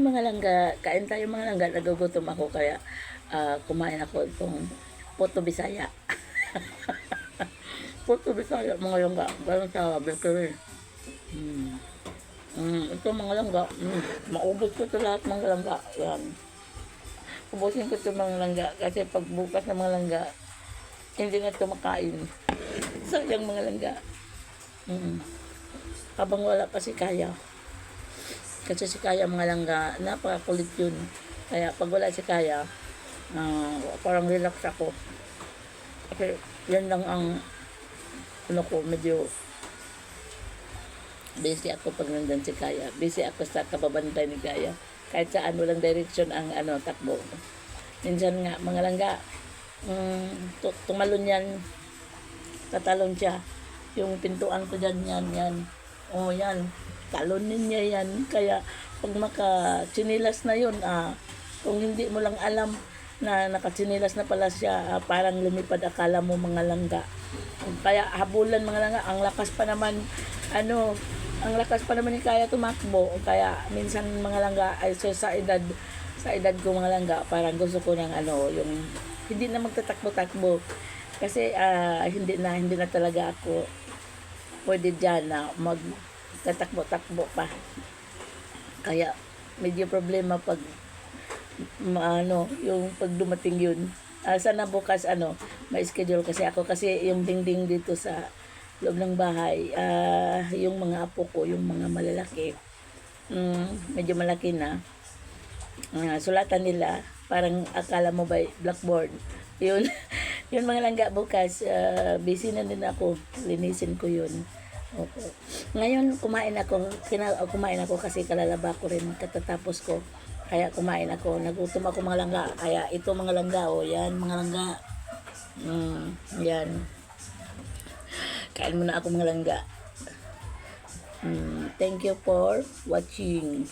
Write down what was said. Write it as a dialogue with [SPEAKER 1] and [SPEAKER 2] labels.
[SPEAKER 1] mga langga, kain tayo mga langga, nagugutom ako kaya kumain ako itong Puto Bisaya. Puto Bisaya, mga langga, galing sa bakery. Ito mga langga, maubos ko ito lahat mga langga. Yan. Ubusin ko ito mga langga kasi pag bukas ng mga langga, hindi na ito makain. Sayang mga langga. Habang wala pa si Kaya. Kasi si Kaya mga langga, napakakulit yun. Kaya pag wala si Kaya, parang relax ako. Kasi yan lang ang ano ko, medyo busy ako pag nandun si Kaya. Busy ako sa kababantay ni Kaya. Kahit saan walang direction ang takbo. Minsan nga, mga langga, tumalon yan, tatalon siya. Yung pintuan ko dyan, yan. O yan, talonin niya yan. Kaya pag makatsinilas na yun, kung hindi mo lang alam na nakatsinilas na pala siya, parang lumipad akala mo mga langga. Kaya habulan mga langga, ang lakas pa naman ni Kaya tumakbo. Kaya minsan mga langga ay sa edad ko mga langga, parang gusto ko ng yung hindi na magtatakbo-takbo. Kasi hindi na talaga ako pwede dyan na magtatakbo-takbo pa. Kaya medyo problema pag yung pag dumating yun. Sana bukas may schedule kasi yung dingding dito sa loob ng bahay, yung mga apo ko, yung mga malalaki, medyo malaki na, sulatan nila, parang akala mo ba blackboard, yun. Yun mga langga, bukas, busy na din ako, linisin ko yun. Okay. Ngayon kumain ako kasi kalalaba ko rin katatapos ko, kaya kumain ako, nagutom ako mga langga, kaya ito mga langga, yan mga langga, yan. Kain muna ako mga langga. Thank you for watching.